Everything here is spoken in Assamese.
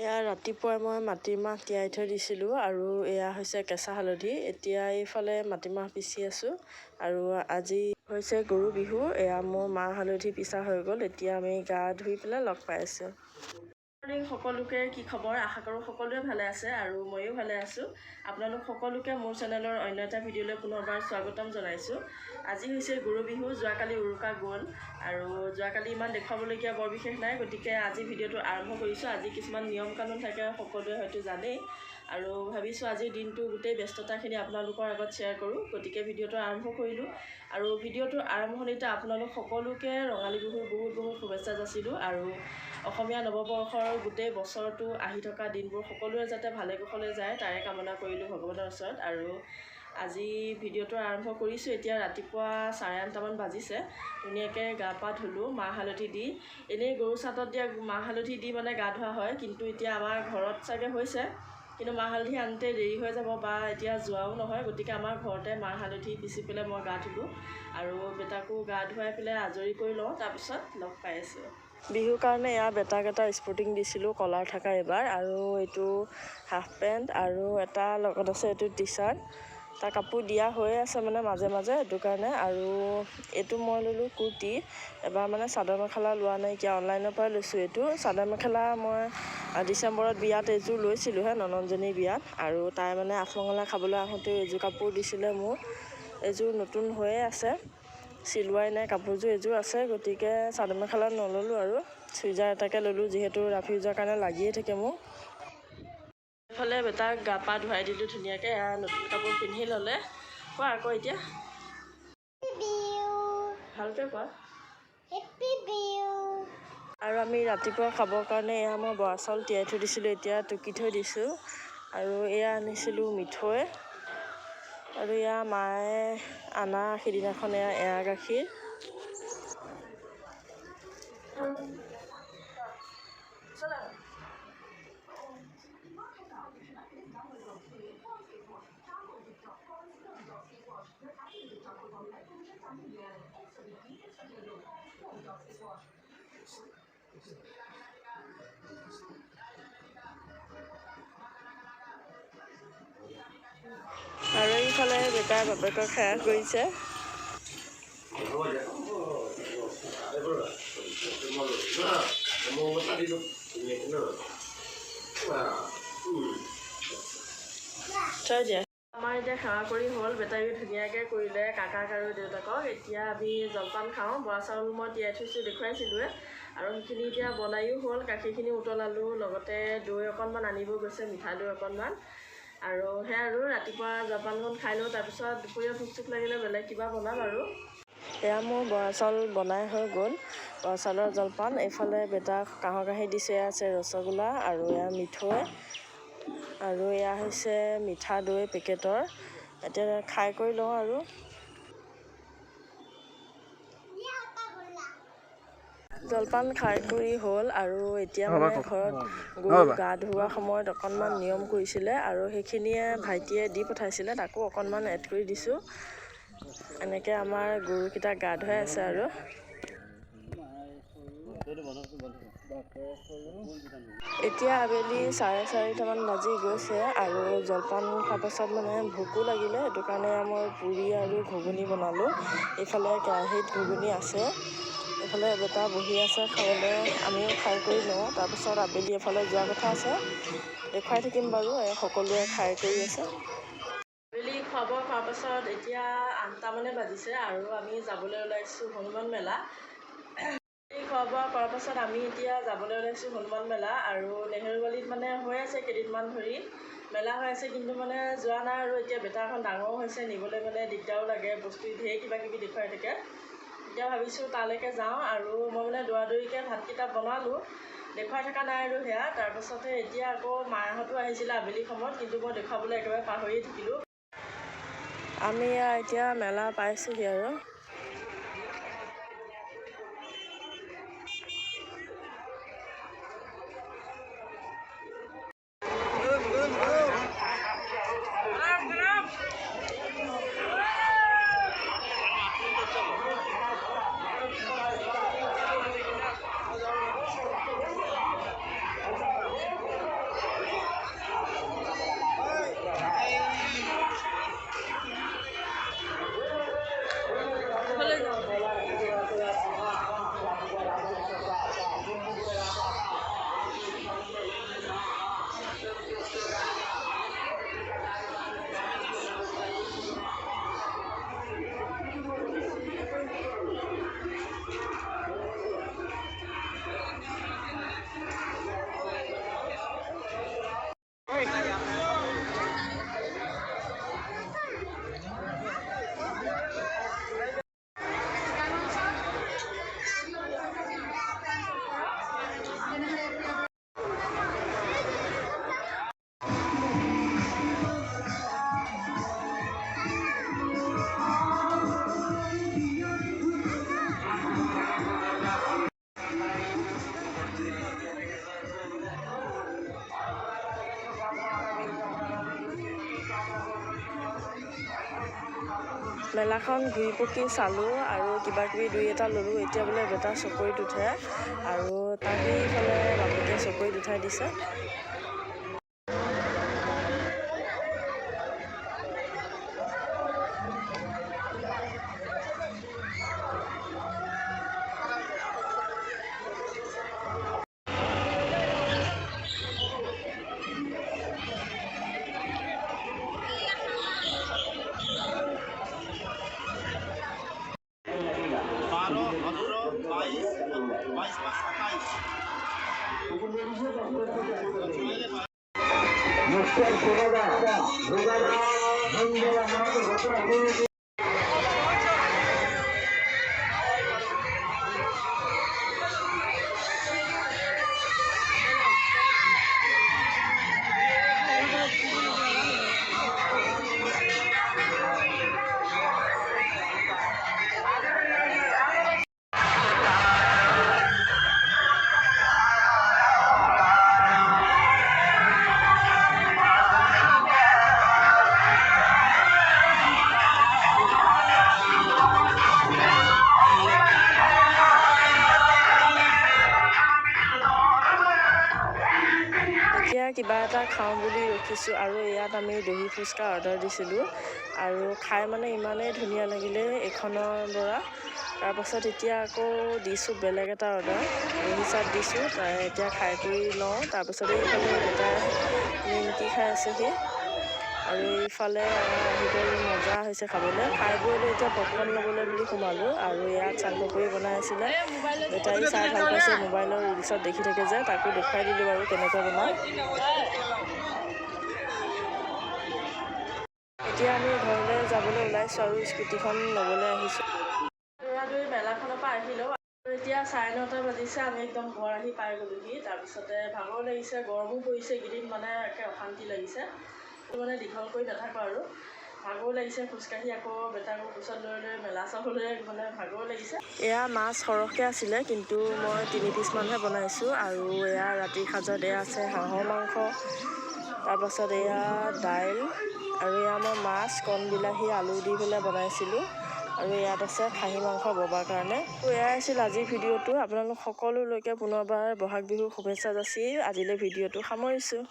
এয়া ৰাতিপুৱাই মই মাটিমাহ তিয়াই থৈ দিছিলোঁ আৰু এয়া হৈছে কেঁচা হালধি। এতিয়া এইফালে মাটিমাহ পিচি আছোঁ আৰু আজি হৈছে গৰু বিহু। এয়া মোৰ মাহ হালধি পিচা হৈ গ'ল। এতিয়া আমি গা ধুই পেলাই লগ পাই আছোঁ। মৰ্ণিং সকলোকে, কি খবৰ? আশা কৰোঁ সকলোৱে ভালে আছে আৰু ময়ো ভালে আছোঁ। আপোনালোক সকলোকে মোৰ চেনেলৰ অন্য এটা ভিডিঅ'লৈ পুনৰবাৰ স্বাগতম জনাইছোঁ। আজি হৈছে গৰু বিহু। যোৱাকালি উৰুকা গ'ল আৰু যোৱাকালি ইমান দেখুৱাবলগীয়া বৰ বিশেষ নাই, গতিকে আজি ভিডিঅ'টো আৰম্ভ কৰিছোঁ। আজি কিছুমান নিয়ম কানুন থাকে, সকলোৱে হয়তো জানেই, আৰু ভাবিছোঁ আজিৰ দিনটো গোটেই ব্যস্ততাখিনি আপোনালোকৰ আগত শ্বেয়াৰ কৰোঁ, গতিকে ভিডিঅ'টো আৰম্ভ কৰিলোঁ। আৰু ভিডিঅ'টোৰ আৰম্ভণিতে আপোনালোক সকলোকে ৰঙালী বিহুৰ বহুত বহুত শুভেচ্ছা যাচিলোঁ আৰু অসমীয়া নৱবৰ্ষৰ গোটেই বছৰটো আহি থকা দিনবোৰ সকলোৰে যাতে ভালে কুশলে যায় তাৰে কামনা কৰিলোঁ ভগৱানৰ ওচৰত। আৰু আজি ভিডিঅ'টো আৰম্ভ কৰিছোঁ। এতিয়া ৰাতিপুৱা 8:30মান বাজিছে। ধুনীয়াকৈ গা পা ধুলোঁ মাহ হালধি দি। এনেই গৰু চাটত দিয়া মাহ হালধি দি মানে গা ধোৱা হয়, কিন্তু এতিয়া আমাৰ ঘৰত চাগে হৈছে, কিন্তু মাহ হালধি আনোতে দেৰি হৈ যাব বা এতিয়া যোৱাও নহয়, গতিকে আমাৰ ঘৰতে মাহ হালধি পিচি পেলাই মই গা ধুলোঁ আৰু বেটাকো গা ধুৱাই পেলাই আজৰি কৰি লওঁ, তাৰপিছত লগ পাই আছোঁ। বিহুৰ কাৰণে এয়া বেটাক এটা স্পৰ্টিং দিছিলোঁ কলাৰ থকা এবাৰ, আৰু এইটো হাফ পেণ্ট আৰু এটা লগত আছে এইটো টি চাৰ্ট। তাৰ কাপোৰ দিয়া হৈয়ে আছে মানে মাজে মাজে, সেইটো কাৰণে। আৰু এইটো মই ল'লোঁ কুৰ্তি। এবাৰ মানে চাদৰ মেখেলা লোৱা নাইকিয়া, অনলাইনৰ পৰাই লৈছোঁ। এইটো চাদৰ মেখেলা মই ডিচেম্বৰত বিয়াত এইযোৰ লৈছিলোঁহে, ননন্দজনীৰ বিয়াত, আৰু তাই মানে আঠমঙলা খাবলৈ আহোঁতেও এইযোৰ কাপোৰ দিছিলে মোক। এইযোৰ নতুন হৈয়ে আছে, চিলোৱাই নাই কাপোৰযোৰ, এইযোৰ আছে, গতিকে চাদৰ মেখেলা নল'লোঁ আৰু চুইজাৰ এটাকে ল'লোঁ, যিহেতু ৰাফি যোৱাৰ কাৰণে লাগিয়ে থাকে মোক। এইফালে বেটাক গা পা ধুৱাই দিলোঁ ধুনীয়াকৈ, নতুন কাপোৰ পিন্ধি ল'লে। কোৱা আকৌ এতিয়া ভালকৈ কোৱা। আৰু আমি ৰাতিপুৱা খাবৰ কাৰণে এয়া মই বৰা চাউল তিয়াই থৈ দিছিলোঁ, এতিয়া টুকি থৈ দিছোঁ। আৰু এয়া আনিছিলোঁ মিঠৈ, আৰু এয়া মায়ে আনা সিদিনাখন এয়া গাখীৰ। আৰু এইফালে বেটাই বাপেকক সেৱা কৰিছে। থৈ দিয়া। আমাৰ এতিয়া সেৱা কৰি হ'ল, বেটাইও ধুনীয়াকৈ কৰিলে কাকাক আৰু দেউতাকক। এতিয়া আমি জলপান খাওঁ। বৰা চাউল মই তিয়াই থৈছোঁ, দেখুৱাইছিলোঁৱে, আৰু সেইখিনি এতিয়া বনায়ো হ'ল। গাখীৰখিনি উতলালোঁ, লগতে দৈ অকণমান আনিব গৈছে, মিঠা দৈ অকণমান। আৰু সেয়া আৰু ৰাতিপুৱা জলপানখন খাই লওঁ, তাৰপিছত দুপৰীয়া ভোক চোক লাগিলে বেলেগ কিবা বনাম আৰু। এয়া মোৰ বৰা চাউল বনাই হৈ গ'ল, বৰা চাউলৰ জলপান। এইফালে বেটাক কাঁহৰ কাঁহী দিছে, এয়া আছে ৰসগোল্লা আৰু এয়া মিঠৈ, আৰু এয়া হৈছে মিঠা দৈ পেকেটৰ। এতিয়া খাই কৰি লওঁ আৰু। জলপান খাই কৰি হ'ল, আৰু এতিয়া মানে ঘৰত গৰু গা ধোৱা সময়ত অকণমান নিয়ম কৰিছিলে, আৰু সেইখিনিয়ে ভাইটিয়ে দি পঠাইছিলে, তাকো অকণমান এড কৰি দিছোঁ। এনেকৈ আমাৰ গৰুকেইটা গা ধুৱাই আছে আৰু। এতিয়া আবেলি 4:30মান বাজি গৈছে, আৰু জলপান খোৱাৰ পাছত মানে ভোকো লাগিলে, সেইটো কাৰণে মই পুৰি আৰু ঘুগুনি বনালোঁ। এইফালে কেৰাহীত ঘুগুনি আছে, এইফালে বেটা বহি আছে খাবলৈ, আমিও খাই কৰি লওঁ, তাৰপিছত আবেলি এফালে যোৱা কথা আছে, দেখুৱাই থাকিম বাৰু। সকলোৱে খাই কৰি আছে। আবেলি খোৱা বোৱা খোৱাৰ পাছত এতিয়া 8টামানে বাজিছে, আৰু আমি যাবলৈ ওলাইছোঁ হনুমান মেলা। খোৱা বোৱা কৰাৰ পাছত আমি এতিয়া যাবলৈ ওলাইছোঁ হনুমান মেলা, আৰু নেহেৰুবালিত মানে হৈ আছে কেইদিনমান ধৰি মেলা হৈ আছে, কিন্তু মানে যোৱা নাই। আৰু এতিয়া বেটা এখন ডাঙৰো হৈছে, নিবলৈ মানে দিগদাৰো লাগে, বস্তু ঢেৰ কিবা কিবি দেখুৱাই থাকে। এতিয়া ভাবিছোঁ তালৈকে যাওঁ, আৰু মই মানে দৌৰা-দৌৰিকৈ ভাতকেইটা বনালোঁ, দেখুৱাই থকা নাই আৰু সেয়া। তাৰপাছতে এতিয়া আকৌ মাহঁতো আহিছিলে আবেলি সময়ত, কিন্তু মই দেখুৱাবলৈ একেবাৰে পাহৰিয়ে থাকিলোঁ। আমি এতিয়া মেলা পাইছোঁহি আৰু। মেলাখন ঘূৰি পকি চালোঁ আৰু কিবাকিবি দুই এটা ল'লোঁ। এতিয়া বোলে বেটা চকৰিত উঠে আৰু তাকে ইফালে বাপেকে চকৰিত উঠাই দিছে। এতিয়া কিবা এটা খাওঁ বুলি ৰখিছোঁ আৰু ইয়াত আমি দহি ফুচকা অৰ্ডাৰ দিছিলোঁ আৰু খাই মানে ইমানেই ধুনীয়া লাগিলে এইখনৰ পৰা। তাৰপাছত এতিয়া আকৌ দিছোঁ বেলেগ এটা অৰ্ডাৰ, দহি চাট দিছোঁ। এতিয়া খাই কৰি লওঁ। তাৰপাছত এইফালে বেটাই নিমকি খাই আছেহি আৰু এইফালে আমাৰ আহি গ'ল, মজা হৈছে খাবলৈ। খাই বৈ লৈ এতিয়া পপকৰ্ণ ল'বলৈ বুলি সোমালোঁ আৰু ইয়াত চাট পকৰি বনাই আছিলে। বেটাই চাই ভাল পাইছে, মোবাইলৰ ৰিলচত দেখি থাকে যে, তাকো দেখুৱাই দিলোঁ বাৰু কেনেকৈ বনায়। এতিয়া আমি ঘৰলৈ যাবলৈ ওলাইছোঁ আৰু স্কুটিখন ল'বলৈ আহিছোঁ। দৌৰা-দৌৰি মেলাখনৰ পৰা আহিলোঁ আৰু এতিয়া 9:30 বাজিছে। আমি একদম ঘৰ আহি পাই গ'লোহি। তাৰপিছতে ভাগৰ লাগিছে, গৰমো পৰিছে এইকেইদিন, মানে একে অশান্তি লাগিছে। মানে দীঘল কৰি নাথাকোঁ আৰু ভাগৰ লাগিছে খোজকাঢ়ি, আকৌ বেটাকো কোচত লৈ লৈ মেলা চাবলৈ মানে ভাগৰ লাগিছে। এয়া মাছ সৰহকৈ আছিলে, কিন্তু মই 3 পিচমানহে বনাইছোঁ। আৰু এয়া ৰাতিৰ সাজত এয়া আছে হাঁহৰ মাংস, তাৰপাছত এয়া দাইল, আৰু এয়া মই মাছ, কণ বিলাহী, আলু দি পেলাই বনাইছিলোঁ। আৰু ইয়াত আছে খাহী মাংস ববাৰ কাৰণে। এয়াই আছিল আজিৰ ভিডিঅ'টো। আপোনালোক সকলোলৈকে পুনৰবাৰ বহাগ বিহুৰ শুভেচ্ছা যাচি আজিলৈ ভিডিঅ'টো সামৰিছোঁ।